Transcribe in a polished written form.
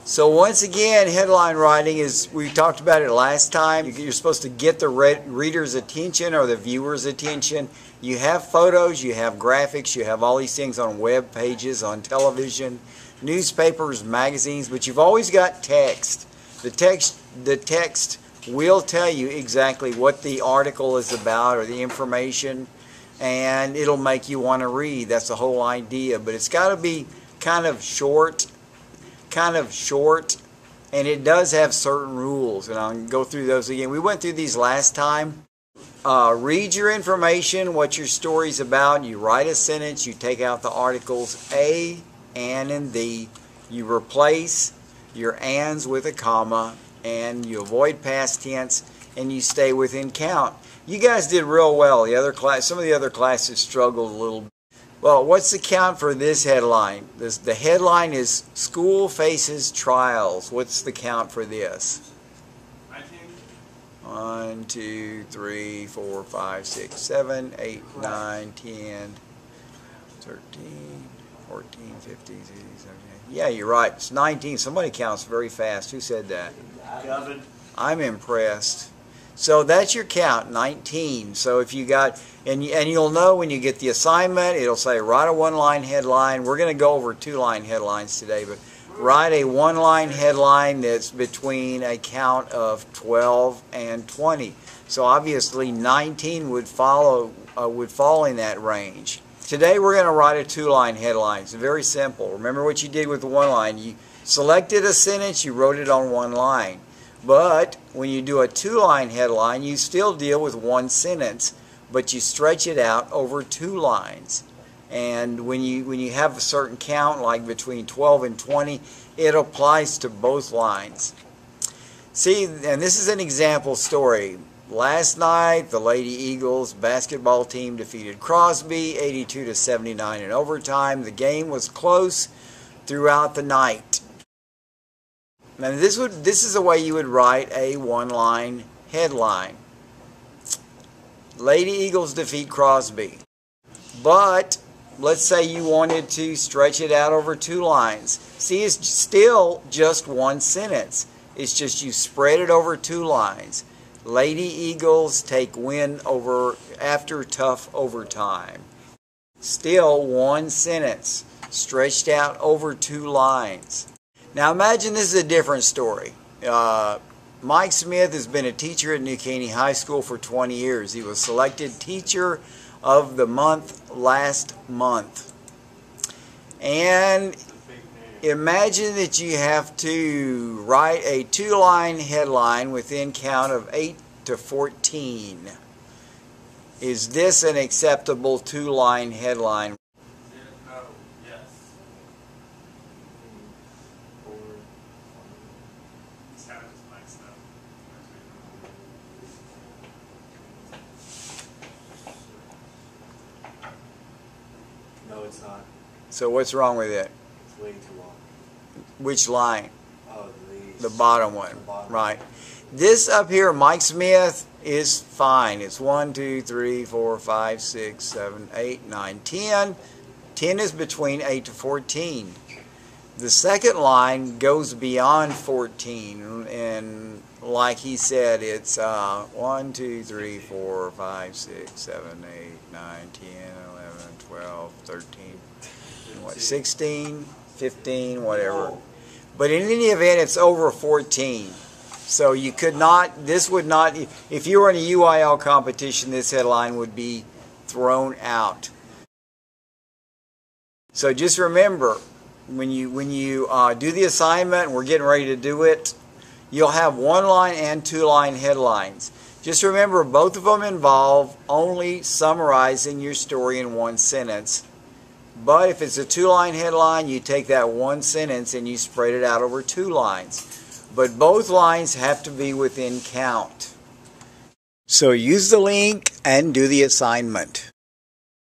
So once again, headline writing is, we talked about it last time. You're supposed to get the reader's attention or the viewer's attention. You have photos, you have graphics, you have all these things on web pages, on television, newspapers, magazines, but you've always got text. The text will tell you exactly what the article is about or the information, and it'll make you want to read. That's the whole idea. But it's got to be kind of short, and it does have certain rules, and I'll go through those again. We went through these last time. Read your information, what your story's about. You write a sentence, you take out the articles A, an, and the. You replace your ands with a comma, and you avoid past tense, and you stay within count. You guys did real well. Some of the other classes struggled a little bit. Well, what's the count for this headline? The headline is School Faces Trials. What's the count for this? 19. 1, 2, 3, 4, 5, 6, 7, 8, 9, 10, 13, 14, 15, 16, 17. Yeah, you're right. It's 19. Somebody counts very fast. Who said that? Gavin. I'm impressed. So that's your count, 19. So if you got, and you'll know when you get the assignment, it'll say write a one-line headline. We're going to go over two-line headlines today, but write a one-line headline that's between a count of 12 and 20. So obviously 19 would fall in that range. Today we're going to write a two-line headline. It's very simple. Remember what you did with the one line. You selected a sentence, you wrote it on one line. But when you do a two-line headline, you still deal with one sentence, but you stretch it out over two lines. And when you have a certain count, like between 12 and 20, it applies to both lines. See, and this is an example story. Last night, the Lady Eagles basketball team defeated Crosby 82-79 in overtime. The game was close throughout the night. Now this is the way you would write a one-line headline. Lady Eagles defeat Crosby. But let's say you wanted to stretch it out over two lines. See, it's still just one sentence. It's just you spread it over two lines. Lady Eagles take win over after tough overtime. Still one sentence, stretched out over two lines. Now imagine this is a different story. Mike Smith has been a teacher at New Caney High School for 20 years. He was selected Teacher of the Month last month. And imagine that you have to write a two-line headline within count of 8 to 14. Is this an acceptable two-line headline? Yes. No, it's not. So what's wrong with it? It's way too long. Which line? Oh, The bottom one. The bottom. Right. This up here, Mike Smith, is fine. It's 1, 2, 3, 4, 5, 6, 7, 8, 9, 10. 10 is between 8 to 14. The second line goes beyond 14, and like he said, it's 1, 2, 3, 4, 5, 6, 7, 8, 9, 10, 11, 12, 13, what, 16, 15, whatever. But in any event, it's over 14. So you could not, this would not, if you were in a UIL competition, this headline would be thrown out. So just remember, when you do the assignment, and we're getting ready to do it, you'll have one-line and two-line headlines. Just remember, both of them involve only summarizing your story in one sentence. But if it's a two-line headline, you take that one sentence and you spread it out over two lines. But both lines have to be within count. So use the link and do the assignment.